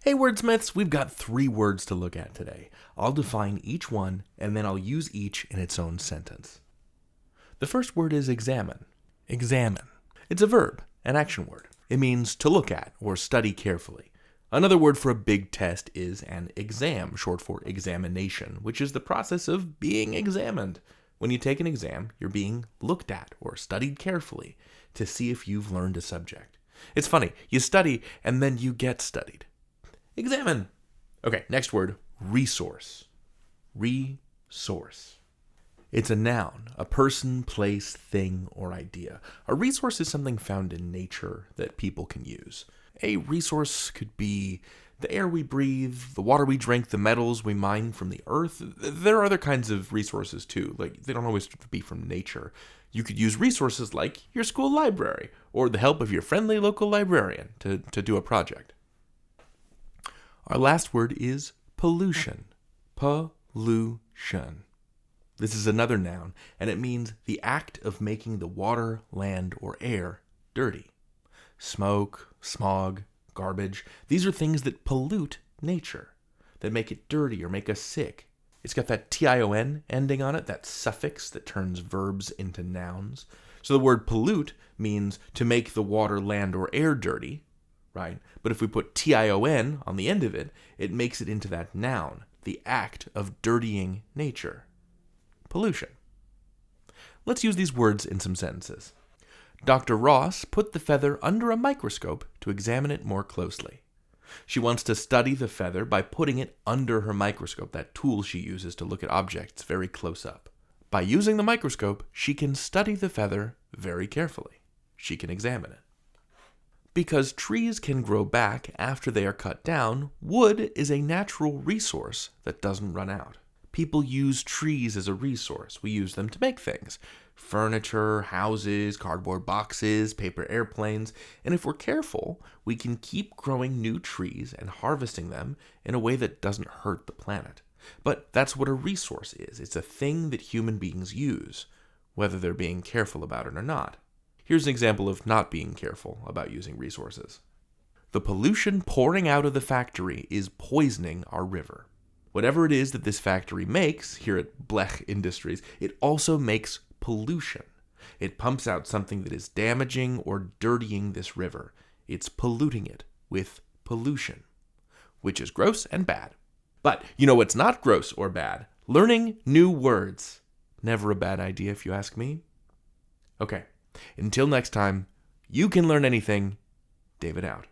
Hey wordsmiths, we've got 3 words to look at today. I'll define each one, and then I'll use each in its own sentence. The first word is examine. Examine. It's a verb, an action word. It means to look at or study carefully. Another word for a big test is an exam, short for examination, which is the process of being examined. When you take an exam, you're being looked at or studied carefully to see if you've learned a subject. It's funny, you study and then you get studied. Examine. Okay, next word, resource. Resource. It's a noun, a person, place, thing, or idea. A resource is something found in nature that people can use. A resource could be the air we breathe, the water we drink, the metals we mine from the earth. There are other kinds of resources too, like they don't always have to be from nature. You could use resources like your school library or the help of your friendly local librarian to do a project. Our last word is pollution. Pollution. This is another noun, and it means the act of making the water, land, or air dirty. Smoke, smog, garbage, these are things that pollute nature, that make it dirty or make us sick. It's got that tion ending on it, that suffix that turns verbs into nouns. So the word pollute means to make the water, land, or air dirty, right? But if we put tion on the end of it, it makes it into that noun, the act of dirtying nature. Pollution. Let's use these words in some sentences. Dr. Ross put the feather under a microscope to examine it more closely. She wants to study the feather by putting it under her microscope, that tool she uses to look at objects very close up. By using the microscope, she can study the feather very carefully. She can examine it. Because trees can grow back after they are cut down, wood is a natural resource that doesn't run out. People use trees as a resource. We use them to make things. Furniture, houses, cardboard boxes, paper airplanes. And if we're careful, we can keep growing new trees and harvesting them in a way that doesn't hurt the planet. But that's what a resource is. It's a thing that human beings use, whether they're being careful about it or not. Here's an example of not being careful about using resources. The pollution pouring out of the factory is poisoning our river. Whatever it is that this factory makes here at Blech Industries, it also makes pollution. It pumps out something that is damaging or dirtying this river. It's polluting it with pollution, which is gross and bad. But you know what's not gross or bad? Learning new words. Never a bad idea if you ask me. Okay. Until next time, you can learn anything. David out.